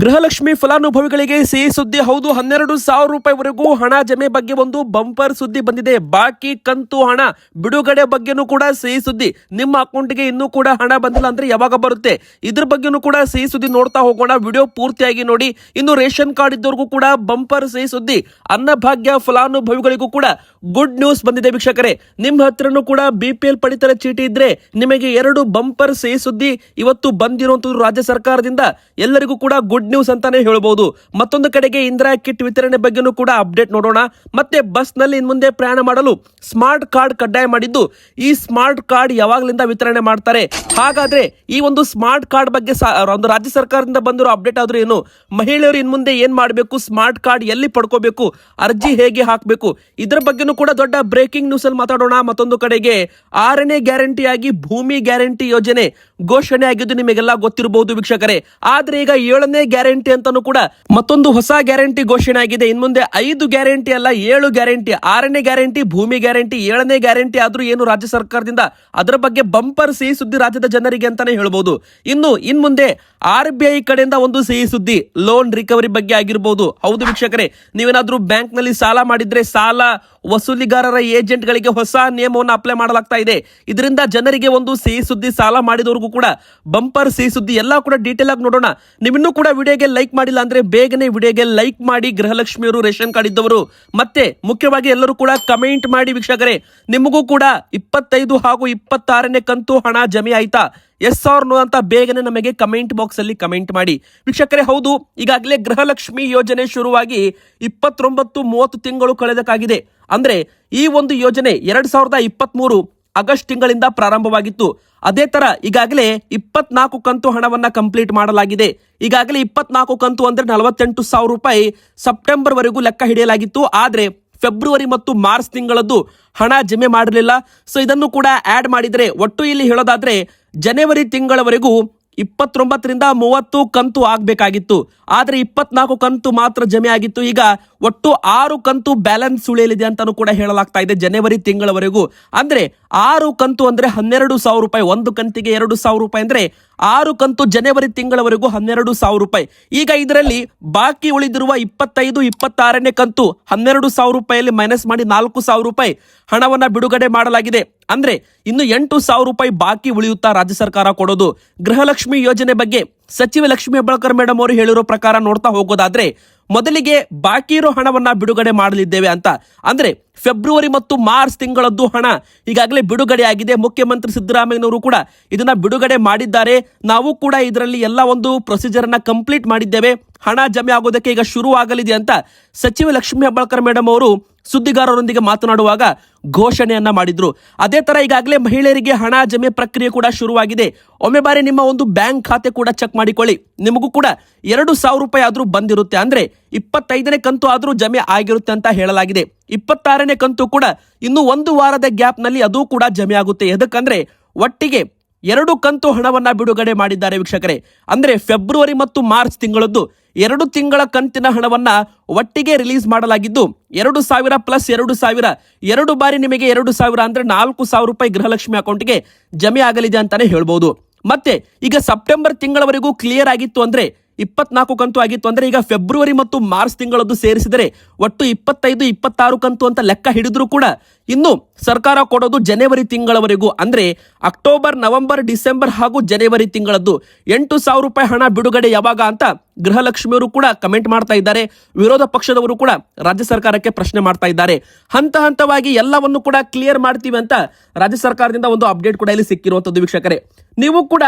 ಗೃಹಲಕ್ಷ್ಮಿ ಫಲಾನುಭವಿಗಳಿಗೆ ಸಿಹಿ ಸುದ್ದಿ. ಹೌದು, 12,000 ರೂಪಾಯಿವರೆಗೂ ಹಣ ಜಮೆ ಬಗ್ಗೆ ಒಂದು ಬಂಪರ್ ಸುದ್ದಿ ಬಂದಿದೆ. ಬಾಕಿ ಕಂತು ಹಣ ಬಿಡುಗಡೆ ಬಗ್ಗೆನೂ ಕೂಡ ಸಿಹಿ ಸುದ್ದಿ. ನಿಮ್ಮ ಅಕೌಂಟ್ಗೆ ಇನ್ನೂ ಕೂಡ ಹಣ ಬಂದಿಲ್ಲ ಅಂದ್ರೆ ಯಾವಾಗ ಬರುತ್ತೆ, ಇದ್ರ ಬಗ್ಗೆನೂ ಕೂಡ ಸಿಹಿ ಸುದ್ದಿ ನೋಡ್ತಾ ಹೋಗೋಣ. ವಿಡಿಯೋ ಪೂರ್ತಿಯಾಗಿ ನೋಡಿ. ಇನ್ನು ರೇಷನ್ ಕಾರ್ಡ್ ಇದ್ದವ್ರಿಗೂ ಕೂಡ ಬಂಪರ್ ಸಿಹಿ ಸುದ್ದಿ. ಅನ್ನಭಾಗ್ಯ ಫಲಾನುಭವಿಗಳಿಗೂ ಕೂಡ ಗುಡ್ ನ್ಯೂಸ್ ಬಂದಿದೆ ವೀಕ್ಷಕರೇ. ನಿಮ್ಮ ಹತ್ರನೂ ಕೂಡ BPL ಪಡಿತರ ಚೀಟಿ ಇದ್ರೆ ನಿಮಗೆ 2 ಬಂಪರ್ ಸಿಹಿ ಸುದ್ದಿ ಇವತ್ತು ಬಂದಿರುವಂತದ್ದು ರಾಜ್ಯ ಸರ್ಕಾರದಿಂದ. ಎಲ್ಲರಿಗೂ ಕೂಡ ಗುಡ್ ನ್ಯೂಸ್ ಅಂತಾನೆ ಹೇಳಬಹುದು. ಮತ್ತೊಂದು ಕಡೆಗೆ ಇಂದಿರಾ ಕಿಟ್ ವಿತರಣೆ ಬಗ್ಗೆನೂ ಕೂಡ ಅಪ್ಡೇಟ್ ನೋಡೋಣ. ಮತ್ತೆ ಬಸ್ ನಲ್ಲಿ ಇನ್ ಮುಂದೆ ಪ್ರಯಾಣ ಮಾಡಲು ಸ್ಮಾರ್ಟ್ ಕಾರ್ಡ್ ಕಡ್ಡಾಯ ಮಾಡಿದ್ದು, ಈ ಸ್ಮಾರ್ಟ್ ಕಾರ್ಡ್ ಯಾವಾಗಲಿಂದ ವಿತರಣೆ ಮಾಡ್ತಾರೆ? ಹಾಗಾದ್ರೆ ಈ ಒಂದು ಸ್ಮಾರ್ಟ್ ಕಾರ್ಡ್ ಬಗ್ಗೆ ಒಂದು ರಾಜ್ಯ ಸರ್ಕಾರದಿಂದ ಬಂದಿರೋ ಅಪ್ಡೇಟ್ ಆದ್ರೂ ಏನು? ಮಹಿಳೆಯರು ಇನ್ ಮುಂದೆ ಏನ್ ಮಾಡಬೇಕು, ಸ್ಮಾರ್ಟ್ ಕಾರ್ಡ್ ಎಲ್ಲಿ ಪಡ್ಕೋಬೇಕು, ಅರ್ಜಿ ಹೇಗೆ ಹಾಕಬೇಕು, ಇದರ ಬಗ್ಗೆನೂ ಕೂಡ ದೊಡ್ಡ ಬ್ರೇಕಿಂಗ್ ನ್ಯೂಸ್ ಅಲ್ಲಿ ಮಾತಾಡೋಣ. ಮತ್ತೊಂದು ಕಡೆಗೆ 6ನೇ ಗ್ಯಾರಂಟಿಯಾಗಿ ಭೂಮಿ ಗ್ಯಾರಂಟಿ ಯೋಜನೆ ಘೋಷಣೆ ಆಗಿದ್ದು ನಿಮಗೆಲ್ಲ ಗೊತ್ತಿರಬಹುದು ವೀಕ್ಷಕರೇ. ಆದ್ರೆ ಈಗ 7ನೇ ಗ್ಯಾರಂಟಿ ಅಂತಾನೂ ಕೂಡ ಮತ್ತೊಂದು ಹೊಸ ಗ್ಯಾರಂಟಿ ಘೋಷಣೆ ಆಗಿದೆ. ಇನ್ ಮುಂದೆ 5 ಗ್ಯಾರಂಟಿ ಅಲ್ಲ, 7 ಗ್ಯಾರಂಟಿ. 6ನೇ ಗ್ಯಾರಂಟಿ ಭೂಮಿ ಗ್ಯಾರಂಟಿ, 7ನೇ ಗ್ಯಾರಂಟಿ ಆದ್ರೂ ಏನು ರಾಜ್ಯ ಸರ್ಕಾರದಿಂದ, ಅದರ ಬಗ್ಗೆ ಬಂಪರ್ ಸಿಹಿ ಸುದ್ದಿ ರಾಜ್ಯದ ಜನರಿಗೆ ಅಂತಾನೆ ಹೇಳ್ಬಹುದು. ಇನ್ ಮುಂದೆ RBI ಕಡೆಯಿಂದ ಒಂದು ಸಿಹಿ ಸುದ್ದಿ, ಲೋನ್ ರಿಕವರಿ ಬಗ್ಗೆ ಆಗಿರಬಹುದು. ಹೌದು ವೀಕ್ಷಕರೇ, ನೀವೇನಾದ್ರೂ ಬ್ಯಾಂಕ್ ನಲ್ಲಿ ಸಾಲ ಮಾಡಿದ್ರೆ ಸಾಲ ವಸೂಲಿಗಾರರ ಏಜೆಂಟ್ ಗಳಿಗೆ ಹೊಸ ನಿಯಮವನ್ನು ಅಪ್ಲೈ ಮಾಡಲಾಗ್ತಾ ಇದೆ. ಇದರಿಂದ ಜನರಿಗೆ ಒಂದು ಸಿಹಿ ಸುದ್ದಿ, ಸಾಲ ಮಾಡಿದವರಿಗೂ ಕೂಡ ಬಂಪರ್ ಸಿಹಿ ಸುದ್ದಿ. ಎಲ್ಲ ಕೂಡ ಡೀಟೇಲ್ ಆಗಿ ನೋಡೋಣ. ನೀವಿನ್ನೂ ಕೂಡ ವಿಡಿಯೋಗೆ ಲೈಕ್ ಮಾಡಿಲ್ಲ ಅಂದ್ರೆ ಬೇಗನೆ ವಿಡಿಯೋಗೆ ಲೈಕ್ ಮಾಡಿ. ಗೃಹಲಕ್ಷ್ಮಿಯವರು, ರೇಷನ್ ಕಾರ್ಡ್ ಇದ್ದವರು, ಮತ್ತೆ ಮುಖ್ಯವಾಗಿ ಎಲ್ಲರೂ ಕೂಡ ಕಮೆಂಟ್ ಮಾಡಿ ವೀಕ್ಷಕರೇ. ನಿಮಗೂ ಕೂಡ 25 ಹಾಗೂ 26ನೇ ಕಂತು ಹಣ ಜಮೆ ಆಯ್ತಾ? ಎಸ್ ಆರ್ ನೋ ಅಂತ ಬೇಗನೆ ನಮಗೆ ಕಮೆಂಟ್ ಬಾಕ್ಸ್ ಅಲ್ಲಿ ಕಮೆಂಟ್ ಮಾಡಿ ವೀಕ್ಷಕರೇ. ಹೌದು, ಈಗಾಗಲೇ ಗೃಹಲಕ್ಷ್ಮಿ ಯೋಜನೆ ಶುರುವಾಗಿ 29-30 ತಿಂಗಳು ಕಳೆದಕ್ಕಾಗಿದೆ. ಅಂದ್ರೆ ಈ ಒಂದು ಯೋಜನೆ 2023 ಆಗಸ್ಟ್ ತಿಂಗಳಿಂದ ಪ್ರಾರಂಭವಾಗಿತ್ತು. ಅದೇ ತರ ಈಗಾಗಲೇ 24 ಕಂತು ಹಣವನ್ನ ಕಂಪ್ಲೀಟ್ ಮಾಡಲಾಗಿದೆ. ಈಗಾಗಲೇ 24 ಕಂತು ಅಂದ್ರೆ 48,000 ರೂಪಾಯಿ ಸೆಪ್ಟೆಂಬರ್ ವರೆಗೂ ಲೆಕ್ಕ ಹಿಡಿಯಲಾಗಿತ್ತು. ಆದ್ರೆ ಫೆಬ್ರವರಿ ಮತ್ತು ಮಾರ್ಚ್ ತಿಂಗಳದ್ದು ಹಣ ಜಮೆ ಮಾಡಿರಲಿಲ್ಲ. ಸೊ ಇದನ್ನು ಕೂಡ ಆಡ್ ಮಾಡಿದ್ರೆ ಒಟ್ಟು ಇಲ್ಲಿ ಹೇಳೋದಾದ್ರೆ ಜನವರಿ ತಿಂಗಳವರೆಗೂ 29ರಿಂದ 30 ಕಂತು ಆಗ್ಬೇಕಾಗಿತ್ತು. ಆದ್ರೆ 24 ಕಂತು ಮಾತ್ರ ಜಮೆ ಆಗಿತ್ತು. ಈಗ ಒಟ್ಟು 6 ಕಂತು ಬ್ಯಾಲೆನ್ಸ್ ಉಳಿಯಲಿದೆ ಅಂತಾನು ಕೂಡ ಹೇಳಲಾಗ್ತಾ ಇದೆ ಜನವರಿ ತಿಂಗಳವರೆಗೂ. ಅಂದ್ರೆ 6 ಕಂತು ಅಂದ್ರೆ 12,000 ರೂಪಾಯಿ. ಒಂದು ಕಂತಿಗೆ 2,000 ರೂಪಾಯಿ ಅಂದ್ರೆ 6 ಕಂತು ಜನವರಿ ತಿಂಗಳವರೆಗೂ 12,000 ರೂಪಾಯಿ. ಈಗ ಇದರಲ್ಲಿ ಬಾಕಿ ಉಳಿದಿರುವ 25, 26ನೇ ಕಂತು 12,000 ರೂಪಾಯಿಯಲ್ಲಿ ಮೈನಸ್ ಮಾಡಿ 4,000 ರೂಪಾಯಿ ಹಣವನ್ನ ಬಿಡುಗಡೆ ಮಾಡಲಾಗಿದೆ. ಅಂದ್ರೆ ಇನ್ನು 8,000 ರೂಪಾಯಿ ಬಾಕಿ ಉಳಿಯುತ್ತಾ ರಾಜ್ಯ ಸರ್ಕಾರ ಕೊಡೋದು. ಗೃಹಲಕ್ಷ್ಮಿ ಯೋಜನೆ ಬಗ್ಗೆ ಸಚಿವ ಲಕ್ಷ್ಮೀ ಹೆಬ್ಬಾಳ್ಕರ್ ಮೇಡಮ್ ಅವರು ಹೇಳಿರೋ ಪ್ರಕಾರ ನೋಡ್ತಾ ಹೋಗೋದಾದ್ರೆ, ಮೊದಲಿಗೆ ಬಾಕಿ ಇರೋ ಹಣವನ್ನ ಬಿಡುಗಡೆ ಮಾಡಲಿದ್ದೇವೆ ಅಂತ. ಅಂದ್ರೆ ಫೆಬ್ರವರಿ ಮತ್ತು ಮಾರ್ಚ್ ತಿಂಗಳದ್ದು ಹಣ ಈಗಾಗಲೇ ಬಿಡುಗಡೆ ಆಗಿದೆ. ಮುಖ್ಯಮಂತ್ರಿ ಸಿದ್ದರಾಮಯ್ಯನವರು ಕೂಡ ಇದನ್ನ ಬಿಡುಗಡೆ ಮಾಡಿದ್ದಾರೆ. ನಾವು ಕೂಡ ಇದರಲ್ಲಿ ಎಲ್ಲ ಒಂದು ಪ್ರೊಸೀಜರ್ ಅನ್ನ ಕಂಪ್ಲೀಟ್ ಮಾಡಿದ್ದೇವೆ. ಹಣ ಜಮೆ ಆಗೋದಕ್ಕೆ ಈಗ ಶುರು ಆಗಲಿದೆ ಅಂತ ಸಚಿವ ಲಕ್ಷ್ಮೀ ಹೆಬ್ಬಾಳ್ಕರ್ ಮೇಡಮ್ ಅವರು ಸುದ್ದಿಗಾರರೊಂದಿಗೆ ಮಾತನಾಡುವಾಗ ಘೋಷಣೆಯನ್ನ ಮಾಡಿದ್ರು. ಅದೇ ತರ ಈಗಾಗಲೇ ಮಹಿಳೆಯರಿಗೆ ಹಣ ಜಮೆ ಪ್ರಕ್ರಿಯೆ ಕೂಡ ಶುರುವಾಗಿದೆ. ಒಮ್ಮೆ ಬಾರಿ ನಿಮ್ಮ ಒಂದು ಬ್ಯಾಂಕ್ ಖಾತೆ ಕೂಡ ಚೆಕ್ ಮಾಡಿಕೊಳ್ಳಿ. ನಿಮಗೂ ಕೂಡ 2,000 ರೂಪಾಯಿ ಆದ್ರೂ ಬಂದಿರುತ್ತೆ. ಅಂದ್ರೆ 25ನೇ ಕಂತು ಆದ್ರೂ ಜಮೆ ಆಗಿರುತ್ತೆ ಅಂತ ಹೇಳಲಾಗಿದೆ. 26ನೇ ಕಂತು ಕೂಡ ಇನ್ನು 1 ವಾರದ ಗ್ಯಾಪ್ ನಲ್ಲಿ ಅದು ಕೂಡ ಜಮೆ ಆಗುತ್ತೆ. ಎದಕ್ಕಂದ್ರೆ ಒಟ್ಟಿಗೆ 2 ಕಂತು ಹಣವನ್ನ ಬಿಡುಗಡೆ ಮಾಡಿದ್ದಾರೆ ವೀಕ್ಷಕರೇ. ಅಂದ್ರೆ ಫೆಬ್ರವರಿ ಮತ್ತು ಮಾರ್ಚ್ ತಿಂಗಳದ್ದು 2 ತಿಂಗಳ ಕಂತಿನ ಹಣವನ್ನ ಒಟ್ಟಿಗೆ ರಿಲೀಸ್ ಮಾಡಲಾಗಿದ್ದು 2,000 ಪ್ಲಸ್ 2,000 2 ಬಾರಿ ನಿಮಗೆ 2,000 ಅಂದ್ರೆ 4,000 ರೂಪಾಯಿ ಗೃಹಲಕ್ಷ್ಮಿ ಅಕೌಂಟ್ಗೆ ಜಮೆ ಆಗಲಿದೆ ಅಂತಾನೆ ಹೇಳ್ಬಹುದು. ಮತ್ತೆ ಈಗ ಸೆಪ್ಟೆಂಬರ್ ತಿಂಗಳವರೆಗೂ ಕ್ಲಿಯರ್ ಆಗಿತ್ತು ಅಂದ್ರೆ 24 ಕಂತು ಆಗಿತ್ತು ಅಂದ್ರೆ ಈಗ ಫೆಬ್ರವರಿ ಮತ್ತು ಮಾರ್ಚ್ ತಿಂಗಳದ್ದು ಸೇರಿಸಿದರೆ ಒಟ್ಟು 25, 26 ಕಂತು ಅಂತ ಲೆಕ್ಕ ಹಿಡಿದ್ರು ಕೂಡ ಇನ್ನು ಸರ್ಕಾರ ಕೊಡೋದು ಜನವರಿ ತಿಂಗಳವರೆಗೂ. ಅಂದ್ರೆ ಅಕ್ಟೋಬರ್, ನವೆಂಬರ್, ಡಿಸೆಂಬರ್ ಹಾಗೂ ಜನವರಿ ತಿಂಗಳದ್ದು 8,000 ರೂಪಾಯಿ ಹಣ ಬಿಡುಗಡೆ ಯಾವಾಗ ಅಂತ ಗೃಹಲಕ್ಷ್ಮಿಯವರು ಕೂಡ ಕಮೆಂಟ್ ಮಾಡ್ತಾ ಇದ್ದಾರೆ. ವಿರೋಧ ಪಕ್ಷದವರು ಕೂಡ ರಾಜ್ಯ ಸರ್ಕಾರಕ್ಕೆ ಪ್ರಶ್ನೆ ಮಾಡ್ತಾ ಇದ್ದಾರೆ. ಹಂತ ಹಂತವಾಗಿ ಎಲ್ಲವನ್ನು ಕೂಡ ಕ್ಲಿಯರ್ ಮಾಡ್ತೀವಿ ಅಂತ ರಾಜ್ಯ ಸರ್ಕಾರದಿಂದ ಒಂದು ಅಪ್ಡೇಟ್ ಕೂಡ ಇಲ್ಲಿ ಸಿಕ್ಕಿರುವಂತದ್ದು ವೀಕ್ಷಕರೇ. ನೀವು ಕೂಡ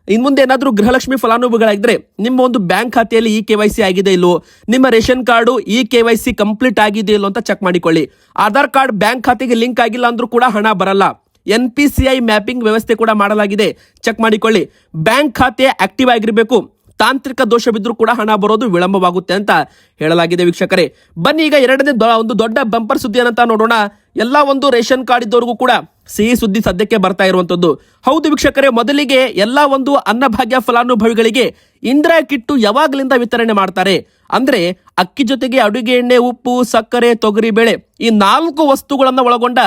ಇನ್ ಮುಂದೆ ಏನಾದ್ರೂ ಗೃಹಲಕ್ಷ್ಮಿ ಫಲಾನುಭವಿಗಳಾಗಿದ್ರೆ ನಿಮ್ಮ ಒಂದು ಬ್ಯಾಂಕ್ ಖಾತೆಯಲ್ಲಿ KYC ಆಗಿದೆ ಇಲ್ಲೋ, ನಿಮ್ಮ ರೇಷನ್ ಕಾರ್ಡು KYC ಕಂಪ್ಲೀಟ್ ಆಗಿದೆ ಇಲ್ಲೋ ಅಂತ ಚೆಕ್ ಮಾಡಿಕೊಳ್ಳಿ. ಆಧಾರ್ ಕಾರ್ಡ್ ಬ್ಯಾಂಕ್ ಖಾತೆಗೆ ಲಿಂಕ್ ಆಗಿಲ್ಲ ಅಂದ್ರೂ ಕೂಡ ಹಣ ಬರಲ್ಲ. NPCI ಮ್ಯಾಪಿಂಗ್ ವ್ಯವಸ್ಥೆ ಕೂಡ ಮಾಡಲಾಗಿದೆ, ಚೆಕ್ ಮಾಡಿಕೊಳ್ಳಿ. ಬ್ಯಾಂಕ್ ಖಾತೆ ಆಕ್ಟಿವ್ ಆಗಿರಬೇಕು. ತಾಂತ್ರಿಕ ದೋಷ ಬಿದ್ರೂ ಕೂಡ ಹಣ ಬರೋದು ವಿಳಂಬವಾಗುತ್ತೆ ಅಂತ ಹೇಳಲಾಗಿದೆ ವೀಕ್ಷಕರೇ. ಬನ್ನಿ ಈಗ ಎರಡನೇ ಒಂದು ದೊಡ್ಡ ಬಂಪರ್ ಸುದ್ದಿ ಏನಂತ ನೋಡೋಣ. ಎಲ್ಲ ಒಂದು ರೇಷನ್ ಕಾರ್ಡ್ ಇದ್ದವರಿಗೂ ಕೂಡ ಸಿಹಿ ಸುದ್ದಿ ಸದ್ಯಕ್ಕೆ ಬರ್ತಾ ಇರುವಂತದ್ದು. ಹೌದು ವೀಕ್ಷಕರೇ, ಮೊದಲಿಗೆ ಎಲ್ಲ ಒಂದು ಅನ್ನಭಾಗ್ಯ ಫಲಾನುಭವಿಗಳಿಗೆ ಇಂದಿರಾ ಕಿಟ್ಟು ಯಾವಾಗಲಿಂದ ವಿತರಣೆ ಮಾಡ್ತಾರೆ ಅಂದ್ರೆ ಅಕ್ಕಿ ಜೊತೆಗೆ ಅಡುಗೆ ಎಣ್ಣೆ, ಉಪ್ಪು, ಸಕ್ಕರೆ, ತೊಗರಿ ಬೇಳೆ ಈ 4 ವಸ್ತುಗಳನ್ನ ಒಳಗೊಂಡ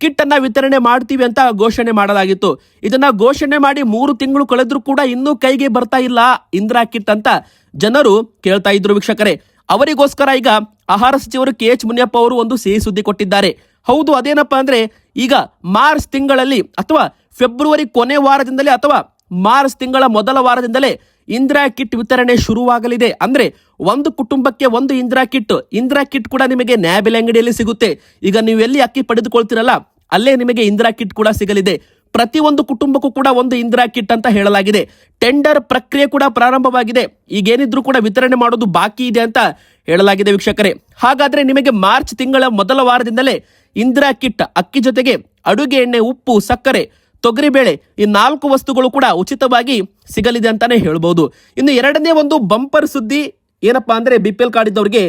ಕಿಟ್ ಅನ್ನ ವಿತರಣೆ ಮಾಡ್ತೀವಿ ಅಂತ ಘೋಷಣೆ ಮಾಡಲಾಗಿತ್ತು. ಇದನ್ನ ಘೋಷಣೆ ಮಾಡಿ 3 ತಿಂಗಳು ಕಳೆದ್ರೂ ಕೂಡ ಇನ್ನೂ ಕೈಗೆ ಬರ್ತಾ ಇಲ್ಲ ಇಂದಿರಾ ಕಿಟ್ ಅಂತ ಜನರು ಕೇಳ್ತಾ ಇದ್ರು ವೀಕ್ಷಕರೇ. ಅವರಿಗೋಸ್ಕರ ಈಗ ಆಹಾರ ಸಚಿವರು KH ಮುನಿಯಪ್ಪ ಅವರು ಒಂದು ಸಿಹಿ ಸುದ್ದಿ ಕೊಟ್ಟಿದ್ದಾರೆ. ಹೌದು, ಅದೇನಪ್ಪ ಅಂದ್ರೆ ಈಗ ಮಾರ್ಚ್ ತಿಂಗಳಲ್ಲಿ ಅಥವಾ ಫೆಬ್ರವರಿ ಕೊನೆ ವಾರದಿಂದಲೇ ಅಥವಾ ಮಾರ್ಚ್ ತಿಂಗಳ ಮೊದಲ ವಾರದಿಂದಲೇ ಇಂದಿರಾ ಕಿಟ್ ವಿತರಣೆ ಶುರುವಾಗಲಿದೆ. ಅಂದ್ರೆ ಒಂದು ಕುಟುಂಬಕ್ಕೆ ಒಂದು ಇಂದಿರಾ ಕಿಟ್ ಕೂಡ ನಿಮಗೆ ನ್ಯಾಯಬೆಲೆ ಅಂಗಡಿಯಲ್ಲಿ ಸಿಗುತ್ತೆ. ಈಗ ನೀವು ಎಲ್ಲಿ ಅಕ್ಕಿ ಪಡೆದುಕೊಳ್ತಿರಲ್ಲ ಅಲ್ಲೇ ನಿಮಗೆ ಇಂದಿರಾ ಕಿಟ್ ಕೂಡ ಸಿಗಲಿದೆ. ಪ್ರತಿಯೊಂದು ಕುಟುಂಬಕ್ಕೂ ಕೂಡ ಒಂದು ಇಂದಿರಾ ಕಿಟ್ ಅಂತ ಹೇಳಲಾಗಿದೆ. ಟೆಂಡರ್ ಪ್ರಕ್ರಿಯೆ ಕೂಡ ಪ್ರಾರಂಭವಾಗಿದೆ. ಈಗೇನಿದ್ರು ಕೂಡ ವಿತರಣೆ ಮಾಡೋದು ಬಾಕಿ ಇದೆ ಅಂತ ಹೇಳಲಾಗಿದೆ ವೀಕ್ಷಕರೇ. ಹಾಗಾದ್ರೆ ನಿಮಗೆ ಮಾರ್ಚ್ ತಿಂಗಳ ಮೊದಲ ವಾರದಿಂದಲೇ ಇಂದಿರಾ ಕಿಟ್ ಅಕ್ಕಿ ಜೊತೆಗೆ ಅಡುಗೆ ಎಣ್ಣೆ, ಉಪ್ಪು, ಸಕ್ಕರೆ, ತೊಗರಿಬೇಳೆ ಈ 4 ವಸ್ತುಗಳು ಕೂಡ ಉಚಿತವಾಗಿ ಸಿಗಲಿದೆ ಅಂತಾನೆ ಹೇಳ್ಬೋದು. ಇನ್ನು ಎರಡನೇ ಒಂದು ಬಂಪರ್ ಸುದ್ದಿ ಏನಪ್ಪಾ ಅಂದ್ರೆ BPL ಕಾರ್ಡ್ ಇದ್ದವರಿಗೆ,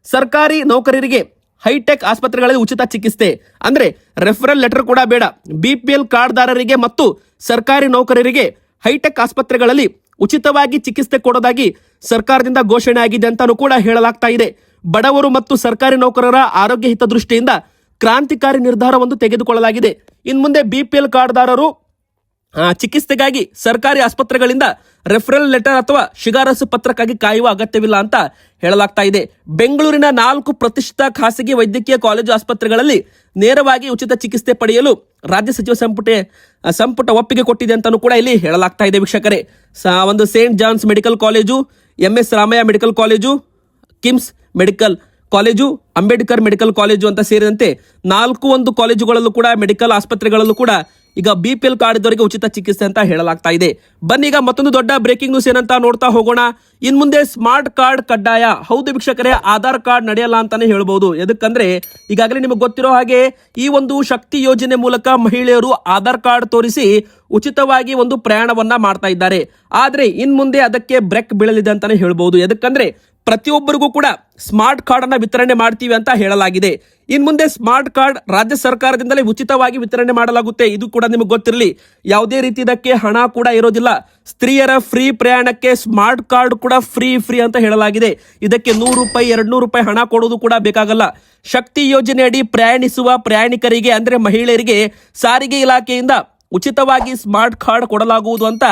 ಸರ್ಕಾರಿ ನೌಕರರಿಗೆ ಹೈಟೆಕ್ ಆಸ್ಪತ್ರೆಗಳಲ್ಲಿ ಉಚಿತ ಚಿಕಿತ್ಸೆ. ಅಂದ್ರೆ ರೆಫರಲ್ ಲೆಟರ್ ಕೂಡ ಬೇಡ. BPL ಕಾರ್ಡ್ದಾರರಿಗೆ ಮತ್ತು ಸರ್ಕಾರಿ ನೌಕರರಿಗೆ ಹೈಟೆಕ್ ಆಸ್ಪತ್ರೆಗಳಲ್ಲಿ ಉಚಿತವಾಗಿ ಚಿಕಿತ್ಸೆ ಕೊಡೋದಾಗಿ ಸರ್ಕಾರದಿಂದ ಘೋಷಣೆ ಆಗಿದೆ ಅಂತಾನೂ ಕೂಡ ಹೇಳಲಾಗ್ತಾ ಇದೆ. ಬಡವರು ಮತ್ತು ಸರ್ಕಾರಿ ನೌಕರರ ಆರೋಗ್ಯ ಹಿತದೃಷ್ಟಿಯಿಂದ ಕ್ರಾಂತಿಕಾರಿ ನಿರ್ಧಾರವನ್ನು ತೆಗೆದುಕೊಳ್ಳಲಾಗಿದೆ. ಇನ್ನು ಮುಂದೆ BPL ಕಾರ್ಡ್ದಾರರು ಚಿಕಿತ್ಸೆಗಾಗಿ ಸರ್ಕಾರಿ ಆಸ್ಪತ್ರೆಗಳಿಂದ ರೆಫರಲ್ ಲೆಟರ್ ಅಥವಾ ಶಿಫಾರಸು ಪತ್ರಕ್ಕಾಗಿ ಕಾಯುವ ಅಗತ್ಯವಿಲ್ಲ ಅಂತ ಹೇಳಲಾಗ್ತಾ ಇದೆ. ಬೆಂಗಳೂರಿನ 4 ಪ್ರತಿಷ್ಠಿತ ಖಾಸಗಿ ವೈದ್ಯಕೀಯ ಕಾಲೇಜು ಆಸ್ಪತ್ರೆಗಳಲ್ಲಿ ನೇರವಾಗಿ ಉಚಿತ ಚಿಕಿತ್ಸೆ ಪಡೆಯಲು ರಾಜ್ಯ ಸಚಿವ ಸಂಪುಟ ಒಪ್ಪಿಗೆ ಕೊಟ್ಟಿದೆ ಅಂತಾನೂ ಕೂಡ ಇಲ್ಲಿ ಹೇಳಲಾಗ್ತಾ ಇದೆ ವೀಕ್ಷಕರೇ. ಒಂದು Saint John's Medical College, MS Ramaiah Medical College, KIMS Medical College, Ambedkar Medical College ಅಂತ ಸೇರಿದಂತೆ 4 ಕಾಲೇಜುಗಳಲ್ಲೂ ಕೂಡ ಮೆಡಿಕಲ್ ಆಸ್ಪತ್ರೆಗಳಲ್ಲೂ ಕೂಡ ಈಗ BPL ಕಾರ್ಡ್ ಇದ್ದವರಿಗೆ ಉಚಿತ ಚಿಕಿತ್ಸೆ ಅಂತ ಹೇಳಲಾಗ್ತಾ ಇದೆ. ಬನ್ನಿ ಈಗ ಮತ್ತೊಂದು ದೊಡ್ಡ ಬ್ರೇಕಿಂಗ್ ನ್ಯೂಸ್ ಏನಂತ ನೋಡ್ತಾ ಹೋಗೋಣ. ಇನ್ ಮುಂದೆ ಸ್ಮಾರ್ಟ್ ಕಾರ್ಡ್ ಕಡ್ಡಾಯ. ಹೌದು ವೀಕ್ಷಕರೇ, ಆಧಾರ್ ಕಾರ್ಡ್ ನಡೆಯಲ್ಲ ಅಂತಾನೆ ಹೇಳ್ಬಹುದು. ಎದಕ್ಕಂದ್ರೆ ಈಗಾಗಲೇ ನಿಮಗೆ ಗೊತ್ತಿರೋ ಹಾಗೆ ಈ ಒಂದು ಶಕ್ತಿ ಯೋಜನೆ ಮೂಲಕ ಮಹಿಳೆಯರು ಆಧಾರ್ ಕಾರ್ಡ್ ತೋರಿಸಿ ಉಚಿತವಾಗಿ ಒಂದು ಪ್ರಯಾಣವನ್ನ ಮಾಡ್ತಾ ಇದ್ದಾರೆ. ಆದ್ರೆ ಇನ್ ಮುಂದೆ ಅದಕ್ಕೆ ಬ್ರೇಕ್ ಬೀಳಲಿದೆ ಅಂತಾನೆ ಹೇಳ್ಬಹುದು. ಎದಕ್ಕಂದ್ರೆ ಪ್ರತಿಯೊಬ್ಬರಿಗೂ ಕೂಡ ಸ್ಮಾರ್ಟ್ ಕಾರ್ಡ್ ಅನ್ನ ವಿತರಣೆ ಮಾಡ್ತೀವಿ ಅಂತ ಹೇಳಲಾಗಿದೆ. ಇನ್ ಮುಂದೆ ಸ್ಮಾರ್ಟ್ ಕಾರ್ಡ್ ರಾಜ್ಯ ಸರ್ಕಾರದಿಂದಲೇ ಉಚಿತವಾಗಿ ವಿತರಣೆ ಮಾಡಲಾಗುತ್ತೆ. ಇದು ಕೂಡ ನಿಮಗೆ ಗೊತ್ತಿರಲಿ. ಯಾವುದೇ ರೀತಿ ಇದಕ್ಕೆ ಹಣ ಕೂಡ ಇರೋದಿಲ್ಲ. ಸ್ತ್ರೀಯರ ಫ್ರೀ ಪ್ರಯಾಣಕ್ಕೆ ಸ್ಮಾರ್ಟ್ ಕಾರ್ಡ್ ಕೂಡ ಫ್ರೀ ಅಂತ ಹೇಳಲಾಗಿದೆ. ಇದಕ್ಕೆ 100 ರೂಪಾಯಿ 200 ರೂಪಾಯಿ ಹಣ ಕೊಡೋದು ಕೂಡ ಬೇಕಾಗಲ್ಲ. ಶಕ್ತಿ ಯೋಜನೆಯಡಿ ಪ್ರಯಾಣಿಸುವ ಪ್ರಯಾಣಿಕರಿಗೆ ಅಂದ್ರೆ ಮಹಿಳೆಯರಿಗೆ ಸಾರಿಗೆ ಇಲಾಖೆಯಿಂದ ಉಚಿತವಾಗಿ ಸ್ಮಾರ್ಟ್ ಕಾರ್ಡ್ ಕೊಡಲಾಗುವುದು ಅಂತ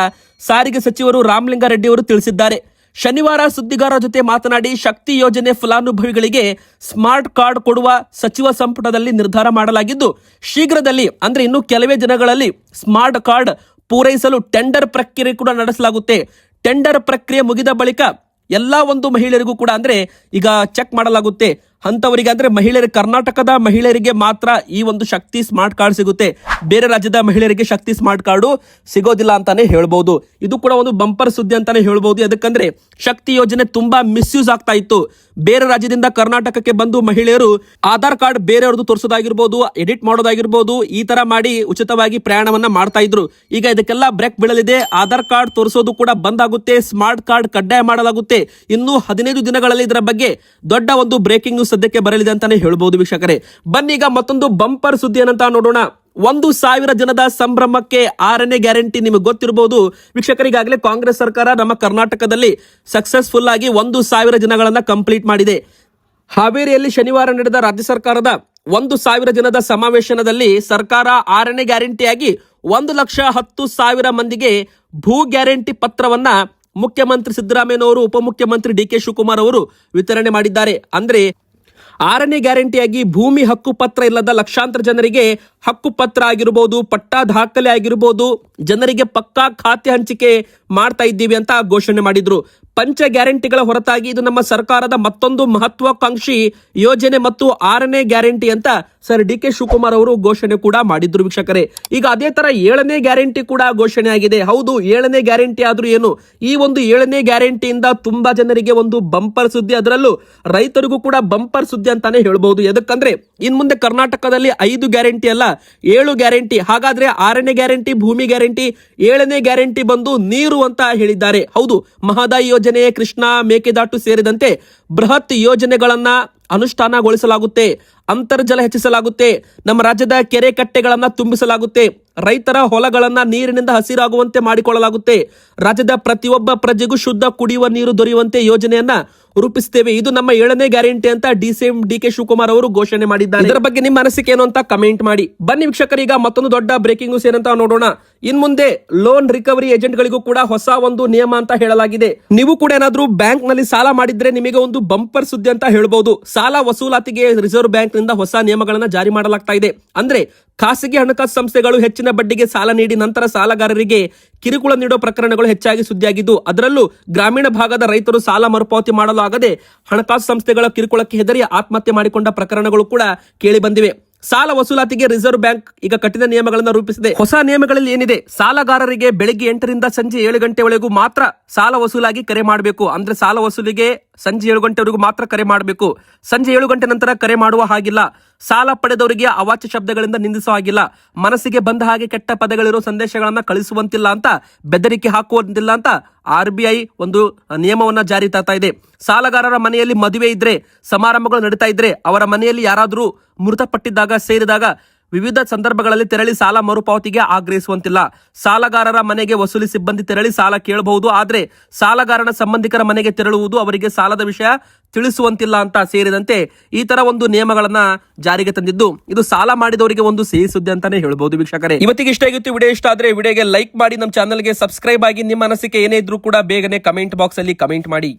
ಸಾರಿಗೆ ಸಚಿವರು ರಾಮಲಿಂಗಾರೆಡ್ಡಿ ಅವರು ತಿಳಿಸಿದ್ದಾರೆ. ಶನಿವಾರ ಸುದ್ದಿಗಾರರ ಜೊತೆ ಮಾತನಾಡಿ ಶಕ್ತಿ ಯೋಜನೆ ಫಲಾನುಭವಿಗಳಿಗೆ ಸ್ಮಾರ್ಟ್ ಕಾರ್ಡ್ ಕೊಡುವ ಸಚಿವ ಸಂಪುಟದಲ್ಲಿ ನಿರ್ಧಾರ ಮಾಡಲಾಗಿದ್ದು, ಶೀಘ್ರದಲ್ಲಿ ಅಂದ್ರೆ ಇನ್ನು ಕೆಲವೇ ದಿನಗಳಲ್ಲಿ ಸ್ಮಾರ್ಟ್ ಕಾರ್ಡ್ ಪೂರೈಸಲು ಟೆಂಡರ್ ಪ್ರಕ್ರಿಯೆ ಕೂಡ ನಡೆಸಲಾಗುತ್ತೆ. ಟೆಂಡರ್ ಪ್ರಕ್ರಿಯೆ ಮುಗಿದ ಬಳಿಕ ಎಲ್ಲಾ ಒಂದು ಮಹಿಳೆಯರಿಗೂ ಕೂಡ ಅಂದ್ರೆ ಈಗ ಚೆಕ್ ಮಾಡಲಾಗುತ್ತೆ. ಅಂತವರಿಗೆ ಅಂದ್ರೆ ಮಹಿಳೆಯರು, ಕರ್ನಾಟಕದ ಮಹಿಳೆಯರಿಗೆ ಮಾತ್ರ ಈ ಒಂದು ಶಕ್ತಿ ಸ್ಮಾರ್ಟ್ ಕಾರ್ಡ್ ಸಿಗುತ್ತೆ. ಬೇರೆ ರಾಜ್ಯದ ಮಹಿಳೆಯರಿಗೆ ಶಕ್ತಿ ಸ್ಮಾರ್ಟ್ ಕಾರ್ಡು ಸಿಗೋದಿಲ್ಲ ಅಂತಾನೆ ಹೇಳ್ಬಹುದು. ಇದು ಕೂಡ ಒಂದು ಬಂಪರ್ ಸುದ್ದಿ ಅಂತಾನೆ ಹೇಳ್ಬಹುದು. ಯಾಕಂದ್ರೆ ಶಕ್ತಿ ಯೋಜನೆ ತುಂಬಾ ಮಿಸ್ಯೂಸ್ ಆಗ್ತಾ ಇತ್ತು. ಬೇರೆ ರಾಜ್ಯದಿಂದ ಕರ್ನಾಟಕಕ್ಕೆ ಬಂದು ಮಹಿಳೆಯರು ಆಧಾರ್ ಕಾರ್ಡ್ ಬೇರೆಯವ್ರದ್ದು ತೋರಿಸೋದಾಗಿರ್ಬೋದು, ಎಡಿಟ್ ಮಾಡೋದಾಗಿರ್ಬೋದು, ಈ ತರ ಮಾಡಿ ಉಚಿತವಾಗಿ ಪ್ರಯಾಣವನ್ನ ಮಾಡ್ತಾ ಇದ್ರು. ಈಗ ಇದಕ್ಕೆಲ್ಲ ಬ್ರೇಕ್ ಬೀಳಲಿದೆ. ಆಧಾರ್ ಕಾರ್ಡ್ ತೋರಿಸೋದು ಕೂಡ ಬಂದ್ ಆಗುತ್ತೆ. ಸ್ಮಾರ್ಟ್ ಕಾರ್ಡ್ ಕಡ್ಡಾಯ ಮಾಡಲಾಗುತ್ತೆ. ಇನ್ನು 15 ದಿನಗಳಲ್ಲಿ ಇದರ ಬಗ್ಗೆ ದೊಡ್ಡ ಒಂದು ಬ್ರೇಕಿಂಗ್ ನ್ಯೂಸ್ ಸದ್ಯಕ್ಕೆ ಬರಲಿದೆ ಅಂತಾನೆ ಹೇಳ್ಬಹುದು ವೀಕ್ಷಕರೇ. ಬನ್ನಿ ಈಗ ಮತ್ತೊಂದು ಬಂಪರ್ ಸುದ್ದಿ ಏನಂತ ನೋಡೋಣ. 1,000 ಜನದ ಸಂಭ್ರಮಕ್ಕೆ 6ನೇ ಗ್ಯಾರಂಟಿ. ನಿಮಗೆ ಗೊತ್ತಿರಬಹುದು ವೀಕ್ಷಕರಿಗಾಗಲೇ ಕಾಂಗ್ರೆಸ್ ಸರ್ಕಾರ ನಮ್ಮ ಕರ್ನಾಟಕದಲ್ಲಿ ಸಕ್ಸಸ್ಫುಲ್ ಆಗಿ 1,000 ದಿನಗಳನ್ನ ಕಂಪ್ಲೀಟ್ ಮಾಡಿದೆ. ಹಾವೇರಿಯಲ್ಲಿ ಶನಿವಾರ ನಡೆದ ರಾಜ್ಯ ಸರ್ಕಾರದ 1,000 ಜನದ ಸಮಾವೇಶನದಲ್ಲಿ ಸರ್ಕಾರ 6ನೇ ಗ್ಯಾರಂಟಿಯಾಗಿ 1,10,000 ಮಂದಿಗೆ ಭೂ ಗ್ಯಾರಂಟಿ ಪತ್ರವನ್ನ ಮುಖ್ಯಮಂತ್ರಿ ಸಿದ್ದರಾಮಯ್ಯನವರು, ಉಪಮುಖ್ಯಮಂತ್ರಿ DK ಶಿವಕುಮಾರ್ ಅವರು ವಿತರಣೆ ಮಾಡಿದ್ದಾರೆ. ಅಂದ್ರೆ 6ನೇ ಗ್ಯಾರಂಟಿಯಾಗಿ ಭೂಮಿ ಹಕ್ಕು ಪತ್ರ ಇಲ್ಲದ ಲಕ್ಷಾಂತರ ಜನರಿಗೆ ಹಕ್ಕು ಪತ್ರ ಆಗಿರಬಹುದು, ಪಟ್ಟಾ ದಾಖಲೆ ಆಗಿರಬಹುದು, ಜನರಿಗೆ ಪಕ್ಕಾ ಖಾತೆ ಹಂಚಿಕೆ ಮಾಡ್ತಾ ಇದ್ದೀವಿ ಅಂತ ಘೋಷಣೆ ಮಾಡಿದ್ರು. ಪಂಚ ಗ್ಯಾರಂಟಿಗಳ ಹೊರತಾಗಿ ಇದು ನಮ್ಮ ಸರ್ಕಾರದ ಮತ್ತೊಂದು ಮಹತ್ವಾಕಾಂಕ್ಷಿ ಯೋಜನೆ ಮತ್ತು 6ನೇ ಗ್ಯಾರಂಟಿ ಅಂತ ಸರ್ DK ಶಿವಕುಮಾರ್ ಅವರು ಘೋಷಣೆ ಕೂಡ ಮಾಡಿದ್ರು ವೀಕ್ಷಕರೇ. ಈಗ ಅದೇ ತರ 7ನೇ ಗ್ಯಾರಂಟಿ ಕೂಡ ಘೋಷಣೆ ಆಗಿದೆ. ಹೌದು, 7ನೇ ಗ್ಯಾರಂಟಿ ಆದ್ರೂ ಏನು? ಈ ಒಂದು 7ನೇ ಗ್ಯಾರಂಟಿಯಿಂದ ತುಂಬಾ ಜನರಿಗೆ ಒಂದು ಬಂಪರ್ ಸುದ್ದಿ, ಅದರಲ್ಲೂ ರೈತರಿಗೂ ಕೂಡ ಬಂಪರ್ ಸುದ್ದಿ ಅಂತಾನೆ ಹೇಳ್ಬಹುದು. ಎದಕ್ಕಂದ್ರೆ ಇನ್ ಮುಂದೆ ಕರ್ನಾಟಕದಲ್ಲಿ 5 ಗ್ಯಾರಂಟಿ ಅಲ್ಲ 7 ಗ್ಯಾರಂಟಿ. ಹಾಗಾದ್ರೆ 6ನೇ ಗ್ಯಾರಂಟಿ ಭೂಮಿ ಗ್ಯಾರಂಟಿ, 7ನೇ ಗ್ಯಾರಂಟಿ ಬಂದು ನೀರು ಅಂತ ಹೇಳಿದ್ದಾರೆ. ಹೌದು, ಮಹದಾಯಿ ಯೋಜನೆ, ಕೃಷ್ಣಾ, ಮೇಕೆದಾಟು ಸೇರಿದಂತೆ ಬೃಹತ್ ಯೋಜನೆಗಳನ್ನ ಅನುಷ್ಠಾನಗೊಳಿಸಲಾಗುತ್ತೆ. ಅಂತರ್ಜಲ ಹೆಚ್ಚಿಸಲಾಗುತ್ತೆ. ನಮ್ಮ ರಾಜ್ಯದ ಕೆರೆ ಕಟ್ಟೆಗಳನ್ನ ತುಂಬಿಸಲಾಗುತ್ತೆ. ರೈತರ ಹೊಲಗಳನ್ನ ನೀರಿನಿಂದ ಹಸಿರಾಗುವಂತೆ ಮಾಡಿಕೊಳ್ಳಲಾಗುತ್ತೆ. ರಾಜ್ಯದ ಪ್ರತಿಯೊಬ್ಬ ಪ್ರಜೆಗೂ ಶುದ್ಧ ಕುಡಿಯುವ ನೀರು ದೊರೆಯುವಂತೆ ಯೋಜನೆಯನ್ನ ರೂಪಿಸುತ್ತೇವೆ. ಇದು ನಮ್ಮ 7ನೇ ಗ್ಯಾರಂಟಿ ಅಂತ ಡಿಸಿಎಂ ಡಿ.ಕೆ. ಶಿವಕುಮಾರ್ ಅವರು ಘೋಷಣೆ ಮಾಡಿದ್ದಾರೆ. ಇದರ ಬಗ್ಗೆ ನಿಮ್ಮ ಅನಿಸಿಕೆ ಏನು ಅಂತ ಕಮೆಂಟ್ ಮಾಡಿ. ಬನ್ನಿ ವೀಕ್ಷಕರೀಗ ಮತ್ತೊಂದು ದೊಡ್ಡ ಬ್ರೇಕಿಂಗ್ ನ್ಯೂಸ್ ಏನಂತ ನೋಡೋಣ. ಇನ್ ಮುಂದೆ ಲೋನ್ ರಿಕವರಿ ಏಜೆಂಟ್ ಗಳಿಗೂ ಕೂಡ ಹೊಸ ಒಂದು ನಿಯಮ ಅಂತ ಹೇಳಲಾಗಿದೆ. ನೀವು ಕೂಡ ಏನಾದ್ರೂ ಬ್ಯಾಂಕ್ ನಲ್ಲಿ ಸಾಲ ಮಾಡಿದ್ರೆ ನಿಮಗೆ ಒಂದು ಬಂಪರ್ ಸುದ್ದಿ ಅಂತ ಹೇಳ್ಬಹುದು. ಸಾಲ ವಸೂಲಾತಿಗೆ ರಿಸರ್ವ್ ಬ್ಯಾಂಕ್ ನಿಂದ ಹೊಸ ನಿಯಮಗಳನ್ನ ಜಾರಿ ಮಾಡಲಾಗ್ತಾ ಇದೆ. ಅಂದ್ರೆ ಖಾಸಗಿ ಹಣಕಾಸು ಸಂಸ್ಥೆಗಳು ಹೆಚ್ಚಿನ ಬಡ್ಡಿಗೆ ಸಾಲ ನೀಡಿ ನಂತರ ಸಾಲಗಾರರಿಗೆ ಕಿರುಕುಳ ನೀಡೋ ಪ್ರಕರಣಗಳು ಹೆಚ್ಚಾಗಿ ಸುದ್ದಿಯಾಗಿದ್ದು, ಅದರಲ್ಲೂ ಗ್ರಾಮೀಣ ಭಾಗದ ರೈತರು ಸಾಲ ಮರುಪಾವತಿ ಮಾಡಲು ಆಗದೆ ಹಣಕಾಸು ಸಂಸ್ಥೆಗಳ ಕಿರುಕುಳಕ್ಕೆ ಹೆದರಿ ಆತ್ಮಹತ್ಯೆ ಮಾಡಿಕೊಂಡ ಪ್ರಕರಣಗಳು ಕೂಡ ಕೇಳಿ ಬಂದಿವೆ. ಸಾಲ ವಸೂಲಾತಿಗೆ ರಿಸರ್ವ್ ಬ್ಯಾಂಕ್ ಈಗ ಕಠಿಣ ನಿಯಮಗಳನ್ನು ರೂಪಿಸಿದೆ. ಹೊಸ ನಿಯಮಗಳಲ್ಲಿ ಏನಿದೆ, ಸಾಲಗಾರರಿಗೆ ಬೆಳಿಗ್ಗೆ 8 ರಿಂದ ಸಂಜೆ 7 ಗಂಟೆವರೆಗೂ ಮಾತ್ರ ಸಾಲ ವಸೂಲಾಗಿ ಕರೆ ಮಾಡಬೇಕು. ಅಂದ್ರೆ ಸಾಲ ವಸೂಲಿಗೆ ಸಂಜೆ 7 ಗಂಟೆವರೆಗೂ ಮಾತ್ರ ಕರೆ ಮಾಡಬೇಕು. ಸಂಜೆ 7 ಗಂಟೆ ನಂತರ ಕರೆ ಮಾಡುವ ಹಾಗಿಲ್ಲ. ಸಾಲ ಪಡೆದವರಿಗೆ ಅವಾಚ್ಯ ಶಬ್ದಗಳಿಂದ ನಿಂದಿಸುವ ಹಾಗಿಲ್ಲ. ಮನಸ್ಸಿಗೆ ಬಂದ ಹಾಗೆ ಕೆಟ್ಟ ಪದಗಳಿರೋ ಸಂದೇಶಗಳನ್ನ ಕಳಿಸುವಂತಿಲ್ಲ ಅಂತ, ಬೆದರಿಕೆ ಹಾಕುವಂತಿಲ್ಲ ಅಂತ RBI ಒಂದು ನಿಯಮವನ್ನ ಜಾರಿ ತರ್ತಾ ಇದೆ. ಸಾಲಗಾರರ ಮನೆಯಲ್ಲಿ ಮದುವೆ ಇದ್ರೆ, ಸಮಾರಂಭಗಳು ನಡೀತಾ ಇದ್ರೆ, ಅವರ ಮನೆಯಲ್ಲಿ ಯಾರಾದ್ರೂ ಮೃತಪಟ್ಟಿದ್ದಾಗ ಸೇರಿದಾಗ ವಿವಿಧ ಸಂದರ್ಭಗಳಲ್ಲಿ ತೆರಳಿ ಸಾಲ ಮರುಪಾವತಿಗೆ ಆಗ್ರಹಿಸುವಂತಿಲ್ಲ. ಸಾಲಗಾರರ ಮನೆಗೆ ವಸೂಲಿ ಸಿಬ್ಬಂದಿ ತೆರಳಿ ಸಾಲ ಕೇಳಬಹುದು. ಆದ್ರೆ ಸಾಲಗಾರನ ಸಂಬಂಧಿಕರ ಮನೆಗೆ ತೆರಳುವುದು, ಅವರಿಗೆ ಸಾಲದ ವಿಷಯ ತಿಳಿಸುವಂತಿಲ್ಲ ಅಂತ ಸೇರಿದಂತೆ ಈ ತರ ಒಂದು ನಿಯಮಗಳನ್ನ ಜಾರಿಗೆ ತಂದಿದ್ದು, ಇದು ಸಾಲ ಮಾಡಿದವರಿಗೆ ಒಂದು ಸಿಹಿ ಸುದ್ದಿ ಅಂತಾನೆ ಹೇಳ್ಬಹುದು. ವೀಕ್ಷಕರೇ, ಇವತ್ತಿಗೆ ಇಷ್ಟ ಆಗಿತ್ತು. ವಿಡಿಯೋ ಇಷ್ಟ ಆದ್ರೆ ವಿಡಿಯೋಗೆ ಲೈಕ್ ಮಾಡಿ, ನಮ್ಮ ಚಾನಲ್ಗೆ ಸಬ್ಸ್ಕ್ರೈಬ್ ಆಗಿ. ನಿಮ್ಮ ಅನಿಸಿಕೆ ಏನೇ ಇದ್ರೂ ಕೂಡ ಬೇಗನೆ ಕಮೆಂಟ್ ಬಾಕ್ಸ್ ಅಲ್ಲಿ ಕಮೆಂಟ್ ಮಾಡಿ.